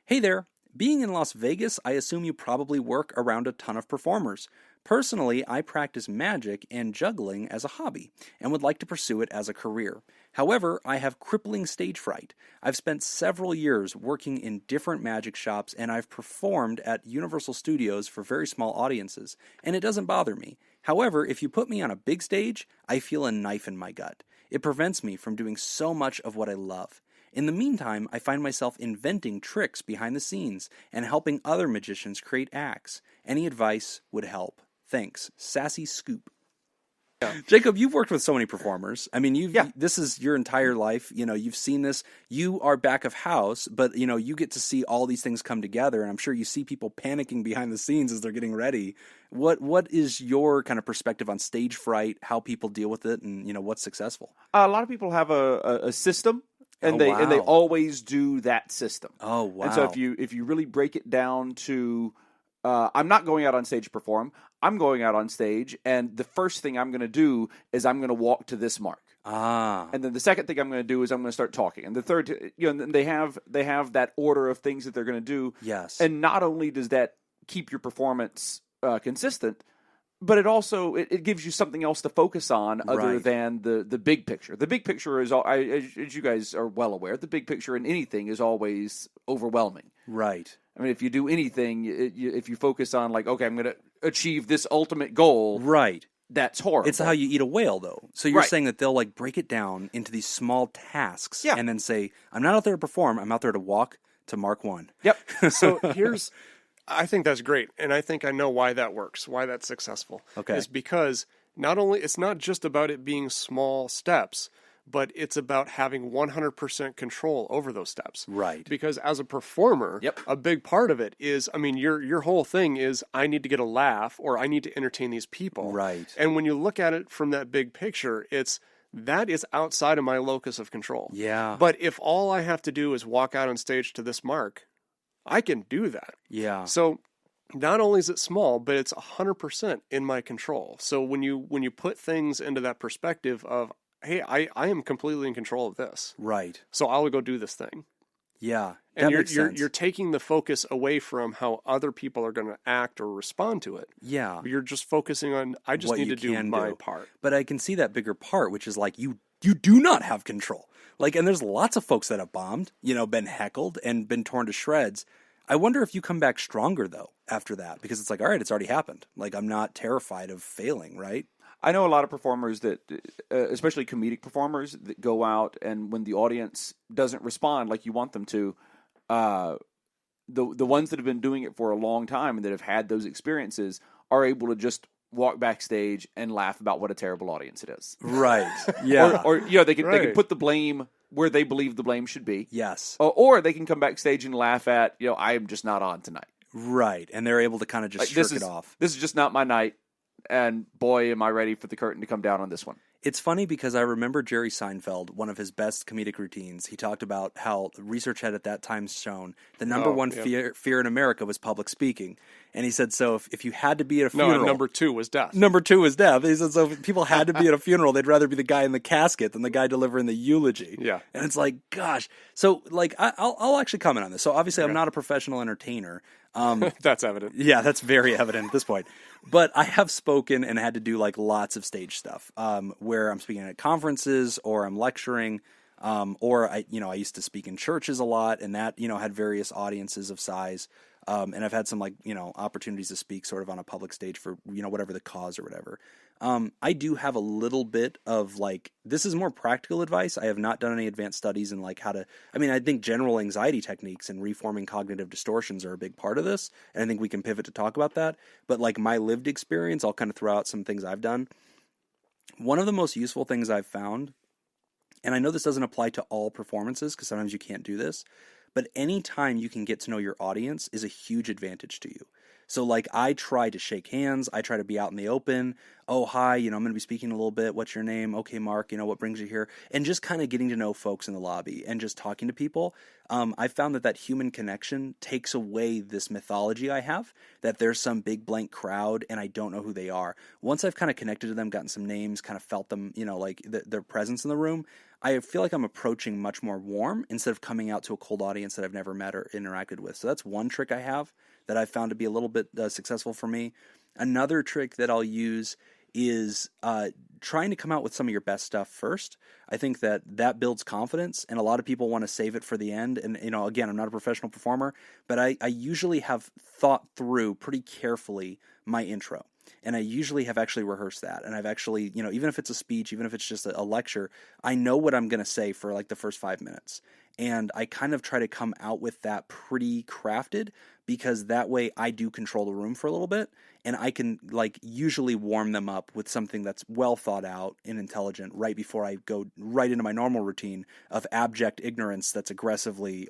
Hey there. Being in Las Vegas, I assume you probably work around a ton of performers. Personally, I practice magic and juggling as a hobby, and would like to pursue it as a career. However, I have crippling stage fright. I've spent several years working in different magic shops, and I've performed at Universal Studios for very small audiences, and it doesn't bother me. However, if you put me on a big stage, I feel a knife in my gut. It prevents me from doing so much of what I love. In the meantime, I find myself inventing tricks behind the scenes and helping other magicians create acts. Any advice would help. Thanks. Sassy Scoop. Yeah. Jacob, you've worked with so many performers. I mean, this is your entire life. You've seen this. You are back of house, but, you get to see all these things come together, and I'm sure you see people panicking behind the scenes as they're getting ready. What is your kind of perspective on stage fright, how people deal with it, and, what's successful? A lot of people have a system. And they always do that system. Oh wow! And so if you really break it down to I'm not going out on stage to perform. I'm going out on stage, and the first thing I'm going to do is I'm going to walk to this mark. And then the second thing I'm going to do is I'm going to start talking. And the third, they have that order of things that they're going to do. Yes. And not only does that keep your performance consistent, but it also it gives you something else to focus on other than the big picture. The big picture is, as you guys are well aware, the big picture in anything is always overwhelming. Right. I mean, if you do anything, if you focus on like, okay, I'm going to achieve this ultimate goal, right? That's horrible. It's how you eat a whale, though. So you're saying that they'll like break it down into these small tasks, and then say, "I'm not out there to perform. I'm out there to walk to Mark 1." Yep. So I think that's great, and I think I know why that works, why that's successful. Okay. Is because it's not just about it being small steps, but it's about having 100% control over those steps. Right. Because as a performer, a big part of it is, I mean, your whole thing is, I need to get a laugh or I need to entertain these people. Right. And when you look at it from that big picture, that is outside of my locus of control. Yeah. But if all I have to do is walk out on stage to this mark, I can do that. Yeah. So not only is it small, but it's 100% in my control. So when you put things into that perspective of, hey, I am completely in control of this. Right. So I'll go do this thing. Yeah. And you're taking the focus away from how other people are going to act or respond to it. Yeah. You're just focusing on, I just need to do my part. But I can see that bigger part, which is like you do not have control. Like, and there's lots of folks that have bombed, been heckled and been torn to shreds. I wonder if you come back stronger though after that, because it's like, all right, it's already happened. Like, I'm not terrified of failing, right? I know a lot of performers that, especially comedic performers, that go out and when the audience doesn't respond like you want them to, the ones that have been doing it for a long time and that have had those experiences are able to just walk backstage and laugh about what a terrible audience it is. Right. Yeah. or they can put the blame where they believe the blame should be. Yes. Or they can come backstage and laugh at, I am just not on tonight. Right. And they're able to kind of just shirk it off. This is just not my night. And boy, am I ready for the curtain to come down on this one. It's funny because I remember Jerry Seinfeld, one of his best comedic routines. He talked about how research had at that time shown the number one fear in America was public speaking. And he said, so if you had to be at a funeral... No, number 2 was death. Number 2 was death. He said, so if people had to be at a funeral, they'd rather be the guy in the casket than the guy delivering the eulogy. Yeah. And it's like, gosh. So, like, I'll actually comment on this. So, obviously, I'm not a professional entertainer. That's evident. Yeah, that's very evident at this point. But I have spoken and had to do, like, lots of stage stuff where I'm speaking at conferences or I'm lecturing. Or I used to speak in churches a lot, and that, had various audiences of size. And I've had some opportunities to speak sort of on a public stage for, whatever the cause or whatever. I do have a little bit of this is more practical advice. I have not done any advanced studies in I think general anxiety techniques and reforming cognitive distortions are a big part of this. And I think we can pivot to talk about that. But my lived experience, I'll kind of throw out some things I've done. One of the most useful things I've found, and I know this doesn't apply to all performances because sometimes you can't do this, but any time you can get to know your audience is a huge advantage to you. So I try to shake hands. I try to be out in the open. Oh, hi, I'm going to be speaking a little bit. What's your name? Okay, Mark, what brings you here? And just kind of getting to know folks in the lobby and just talking to people. I found that human connection takes away this mythology I have, that there's some big blank crowd and I don't know who they are. Once I've kind of connected to them, gotten some names, kind of felt them, their presence in the room, I feel like I'm approaching much more warm instead of coming out to a cold audience that I've never met or interacted with. So that's one trick I have that I've found to be a little bit successful for me. Another trick that I'll use is trying to come out with some of your best stuff first. I think that builds confidence, and a lot of people want to save it for the end. And, again, I'm not a professional performer, but I usually have thought through pretty carefully my intro. And I usually have actually rehearsed that. And I've actually, even if it's a speech, even if it's just a lecture, I know what I'm going to say for the first 5 minutes. And I kind of try to come out with that pretty crafted, because that way I do control the room for a little bit, and I can usually warm them up with something that's well thought out and intelligent right before I go right into my normal routine of abject ignorance that's aggressively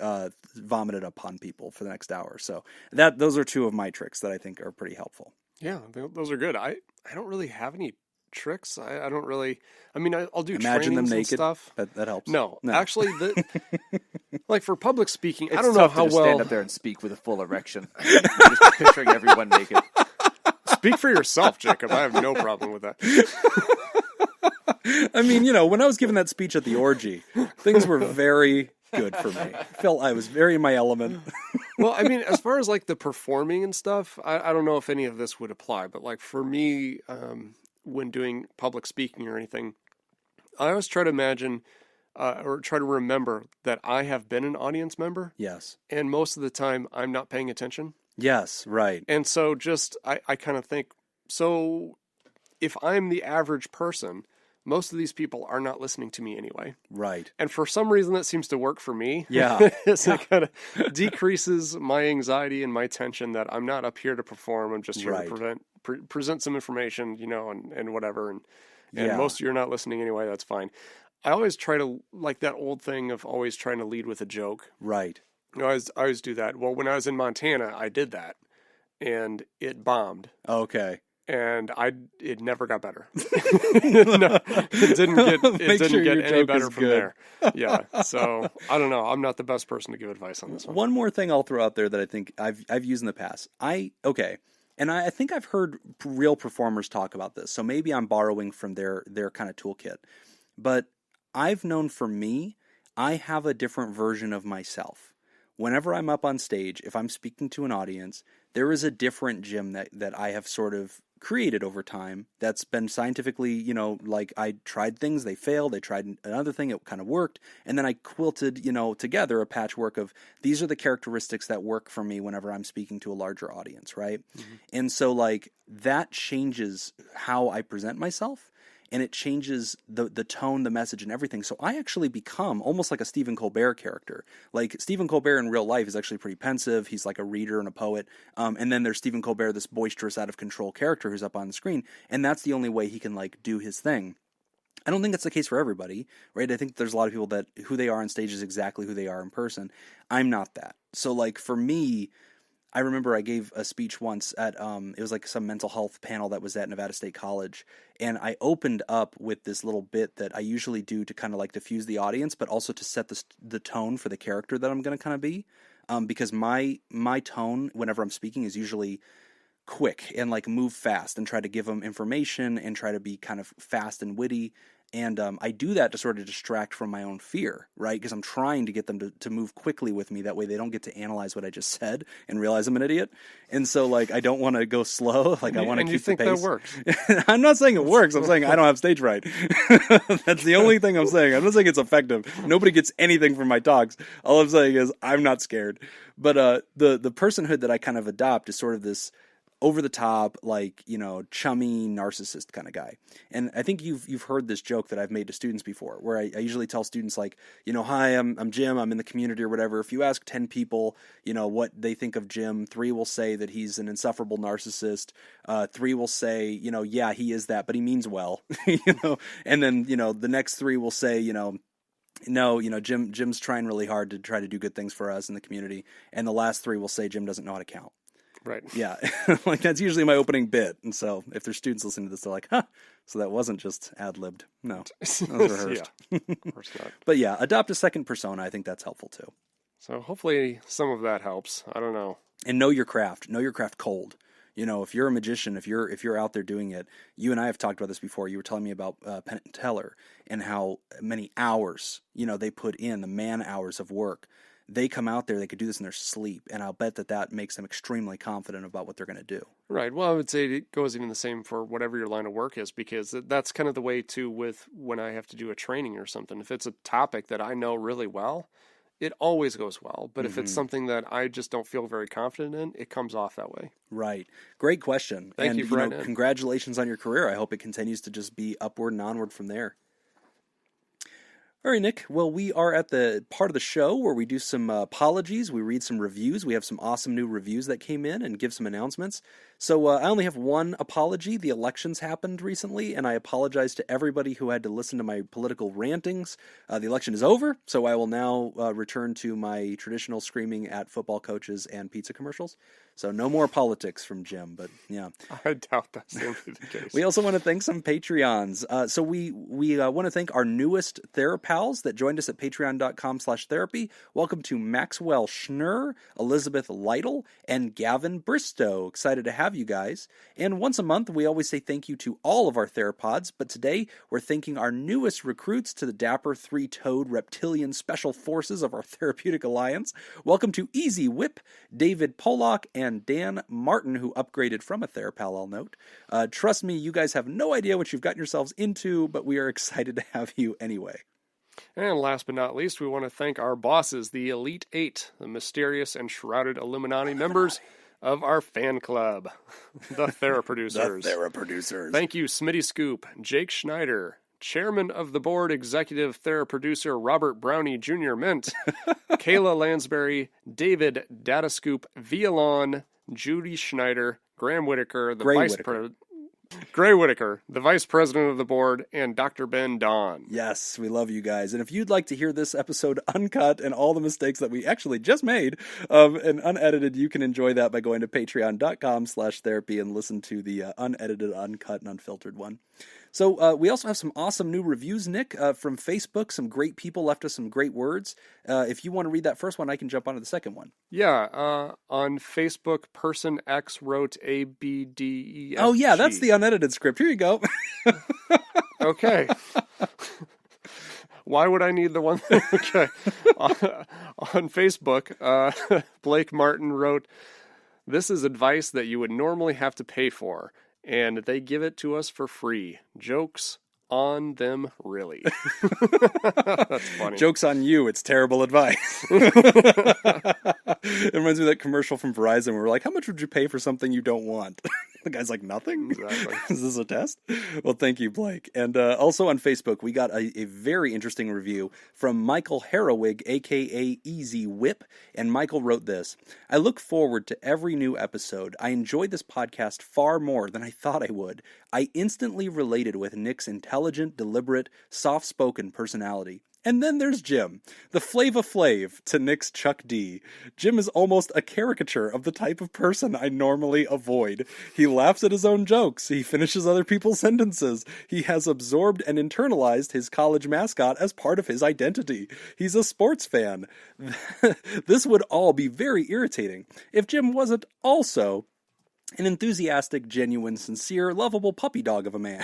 vomited upon people for the next hour. So those are 2 of my tricks that I think are pretty helpful. Yeah, those are good. I don't really have any tricks. I don't really. I mean, I'll do Imagine them trainings and naked. stuff. That helps. No, actually, like for public speaking, It's I don't know tough how to just well. stand up there and speak with a full erection. Just picturing everyone naked. Speak for yourself, Jacob. I have no problem with that. I mean, when I was giving that speech at the orgy, things were very good for me. I felt I was very in my element. Well, I mean, as far as like the performing and stuff, I don't know if any of this would apply, but like for me, when doing public speaking or anything, I always try to imagine or try to remember that I have been an audience member. Yes. And most of the time I'm not paying attention. Yes, right. And so I kind of think, so if I'm the average person, most of these people are not listening to me anyway. Right. And for some reason that seems to work for me. Yeah. It kind of decreases my anxiety and my tension that I'm not up here to perform. I'm just here to present some information, and whatever. And most of you are not listening anyway. That's fine. I always try to, like that old thing of always trying to lead with a joke. Right. I always do that. Well, when I was in Montana, I did that. And it bombed. Okay. And it never got better. It didn't get any better from there. Yeah. So I don't know. I'm not the best person to give advice on this one. One more thing I'll throw out there that I think I've used in the past. And I think I've heard real performers talk about this. So maybe I'm borrowing from their kind of toolkit. But I've known for me, I have a different version of myself. Whenever I'm up on stage, if I'm speaking to an audience, there is a different Jim that I have sort of created over time that's been scientifically, like I tried things, they failed, I tried another thing, it kind of worked, and then I quilted, together a patchwork of these are the characteristics that work for me whenever I'm speaking to a larger audience, right? Mm-hmm. And so like that changes how I present myself. And it changes the tone, the message, and everything. So I actually become almost like a Stephen Colbert character. Like Stephen Colbert in real life is actually pretty pensive. He's like a reader and a poet. And then there's Stephen Colbert, this boisterous, out of control character who's up on the screen. And that's the only way he can like do his thing. I don't think that's the case for everybody, right? I think there's a lot of people that who they are on stage is exactly who they are in person. I'm not that. So like for me, I remember I gave a speech once at, it was like some mental health panel that was at Nevada State College, and I opened up with this little bit that I usually do to kind of like diffuse the audience, but also to set the tone for the character that I'm going to kind of be, because my tone whenever I'm speaking is usually quick and like move fast and try to give them information and try to be kind of fast and witty. And I do that to sort of distract from my own fear, right? Because I'm trying to get them to move quickly with me. That way they don't get to analyze what I just said and realize I'm an idiot. And so, like, I don't want to go slow. Like, I want to keep the pace. And you think that works? I'm not saying it works. I'm saying I don't have stage fright. That's the only thing I'm saying. I'm not saying it's effective. Nobody gets anything from my talks. All I'm saying is I'm not scared. But the personhood that I kind of adopt is sort of this over the top, like, chummy narcissist kind of guy. And I think you've heard this joke that I've made to students before, where I usually tell students like, hi, I'm Jim, I'm in the community or whatever. If you ask 10 people, what they think of Jim, 3 will say that he's an insufferable narcissist. 3 will say, yeah, he is that, but he means well, and then, the next 3 will say, no, Jim's trying really hard to try to do good things for us in the community. And the last 3 will say Jim doesn't know how to count. Right. Yeah. Like that's usually my opening bit. And so if there's students listening to this, they're like, so that wasn't just ad-libbed. No, that was rehearsed. Yeah, of course not. But yeah, adopt a second persona. I think that's helpful too. So hopefully some of that helps. I don't know. And know your craft. Know your craft cold. If you're a magician, if you're out there doing it, you and I have talked about this before. You were telling me about Penn and Teller and how many hours, they put in, the man hours of work. They come out there, they could do this in their sleep, and I'll bet that makes them extremely confident about what they're going to do. Right. Well, I would say it goes even the same for whatever your line of work is, because that's kind of the way, too, with when I have to do a training or something. If it's a topic that I know really well, it always goes well. But if it's something that I just don't feel very confident in, it comes off that way. Right. Great question. Thank you for writing in. Congratulations on your career. I hope it continues to just be upward and onward from there. All right, Nick. Well, we are at the part of the show where we do some apologies. We read some reviews. We have some awesome new reviews that came in and give some announcements. So I only have one apology. The elections happened recently, and I apologize to everybody who had to listen to my political rantings. The election is over, so I will now return to my traditional screaming at football coaches and pizza commercials. So no more politics from Jim, but yeah. I doubt that's going to be the case. We also want to thank some Patreons. So we want to thank our newest THERAPALs that joined us at patreon.com/therapy. Welcome to Maxwell Schnurr, Elizabeth Lytle, and Gavin Bristow. Excited to have you guys. And once a month, we always say thank you to all of our Therapods, but today we're thanking our newest recruits to the dapper three-toed reptilian special forces of our therapeutic alliance. Welcome to Easy Whip, David Pollock, and Dan Martin, who upgraded from a THERAPAL, I'll note. Trust me, you guys have no idea what you've gotten yourselves into, but we are excited to have you anyway. And last but not least, we want to thank our bosses, the Elite Eight, the mysterious and shrouded Illuminati members of our fan club, the Theraproducers. The Theraproducers. Thank you, Smitty Scoop, Jake Schneider, Chairman of the Board Executive Theraproducer Robert Brownie Jr. Mint, Kayla Lansbury, David Data Scoop Violon, Judy Schneider, Graham Whittaker, Grae Whittaker, the Vice President of the Board, and Dr. Ben Don. Yes, we love you guys. And if you'd like to hear this episode uncut and all the mistakes that we actually just made and unedited, you can enjoy that by going to patreon.com/therapy and listen to the unedited, uncut, and unfiltered one. So we also have some awesome new reviews, Nick, from Facebook. Some great people left us some great words. If you want to read that first one, I can jump onto the second one. Yeah, on Facebook, Person X wrote ABDEFG. Oh, yeah, that's the unedited script. Here you go. Okay. Why would I need the one? Okay. On Facebook, Blake Martin wrote, "This is advice that you would normally have to pay for, and they give it to us for free. Jokes on them, really." That's funny. Joke's on you. It's terrible advice. It reminds me of that commercial from Verizon where we're like, how much would you pay for something you don't want? The guy's like, nothing? Exactly. Is this a test? Well, thank you, Blake. And also on Facebook, we got a very interesting review from Michael Harrowig, a.k.a. Easy Whip. And Michael wrote this: "I look forward to every new episode. I enjoyed this podcast far more than I thought I would. I instantly related with Nick's intelligent, deliberate, soft-spoken personality. And then there's Jim, the Flava Flav to Nick's Chuck D. Jim is almost a caricature of the type of person I normally avoid. He laughs at his own jokes. He finishes other people's sentences. He has absorbed and internalized his college mascot as part of his identity. He's a sports fan. This would all be very irritating if Jim wasn't also an enthusiastic, genuine, sincere, lovable puppy dog of a man.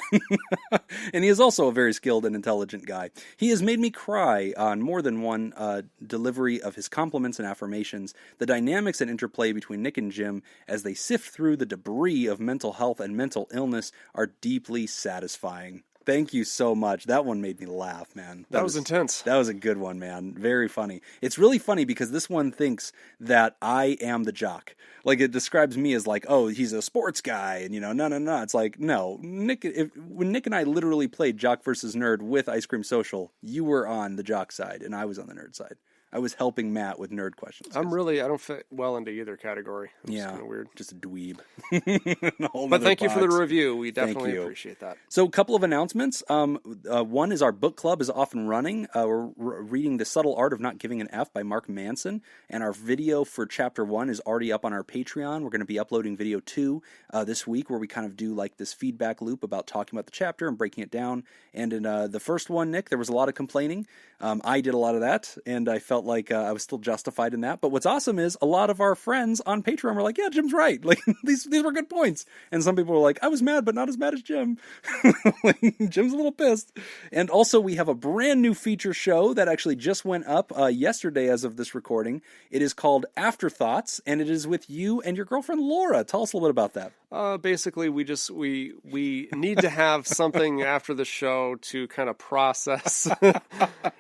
And he is also a very skilled and intelligent guy. He has made me cry on more than one delivery of his compliments and affirmations. The dynamics and interplay between Nick and Jim as they sift through the debris of mental health and mental illness are deeply satisfying." Thank you so much. That one made me laugh, man. That was intense. That was a good one, man. Very funny. It's really funny because this one thinks that I am the jock. Like, it describes me as like, oh, he's a sports guy, and, no. It's like, no. When Nick and I literally played Jock versus Nerd with Ice Cream Social, you were on the jock side, and I was on the nerd side. I was helping Matt with nerd questions. I don't fit well into either category. It's kind of weird. Just a dweeb. But thank you for the review. We definitely appreciate that. So a couple of announcements. One is our book club is off and running. We're reading The Subtle Art of Not Giving an F by Mark Manson. And our video for Chapter 1 is already up on our Patreon. We're going to be uploading video 2 this week, where we kind of do like this feedback loop about talking about the chapter and breaking it down. And in the first one, Nick, there was a lot of complaining. I did a lot of that, and I felt like I was still justified in that. But what's awesome is a lot of our friends on Patreon were like, yeah, Jim's right. Like, these were good points. And some people were like, I was mad, but not as mad as Jim. Jim's a little pissed. And also we have a brand new feature show that actually just went up yesterday as of this recording. It is called Afterthoughts, and it is with you and your girlfriend Laura. Tell us a little bit about that. Basically, we need to have something after the show to kind of process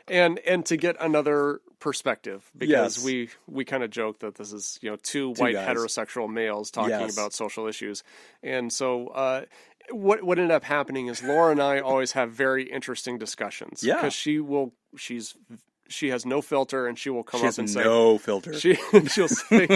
and to get another perspective, because we kind of joke that this is two white guys, heterosexual males talking about social issues. And so what ended up happening is Laura and I always have very interesting discussions, because she's she has no filter, and she will come She up and has say no filter. she'll say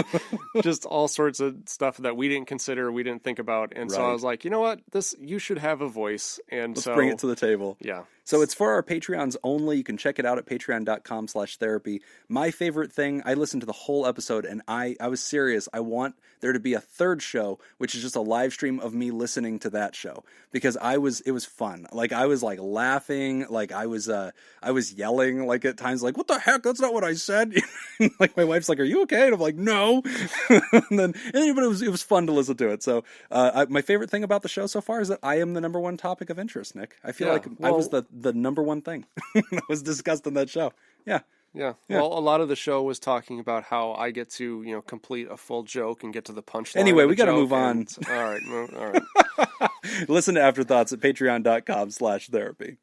just all sorts of stuff that we didn't consider, we didn't think about, and so I Right. was like, you know what, you should have a voice, and Let's so bring it to the table. yeah. So it's for our Patreons only. You can check it out at patreon.com/therapy. My favorite thing, I listened to the whole episode, and I was serious. I want there to be a third show, which is just a live stream of me listening to that show, because it was fun. Like, I was like laughing, like I was yelling, like at times, like, what the heck? That's not what I said. Like, my wife's like, are you okay? And I'm like, no. But it was fun to listen to it. So my favorite thing about the show so far is that I am the number one topic of interest, Nick. I feel like I was the number one thing that was discussed in that show. Yeah. Yeah. Well, a lot of the show was talking about how I get to, complete a full joke and get to the punchline. Anyway, we got to move on. All right. Well, all right. Listen to Afterthoughts at patreon.com/therapy.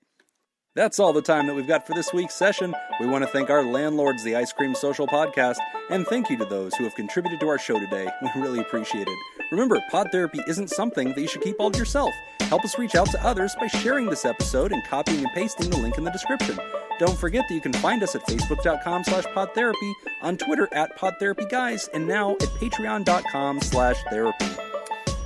That's all the time that we've got for this week's session. We want to thank our landlords, the Ice Cream Social Podcast, and thank you to those who have contributed to our show today. We really appreciate it. Remember, pod therapy isn't something that you should keep all to yourself. Help us reach out to others by sharing this episode and copying and pasting the link in the description. Don't forget that you can find us at facebook.com/podtherapy, on Twitter at PodTherapyGuys, and now at patreon.com/therapy.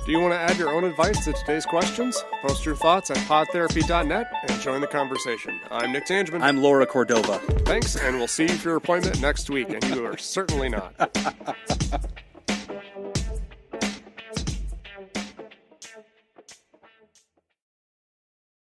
Do you want to add your own advice to today's questions? Post your thoughts at podtherapy.net and join the conversation. I'm Nick Tangeman. I'm Laura Cordova. Thanks, and we'll see you for your appointment next week, and you are certainly not.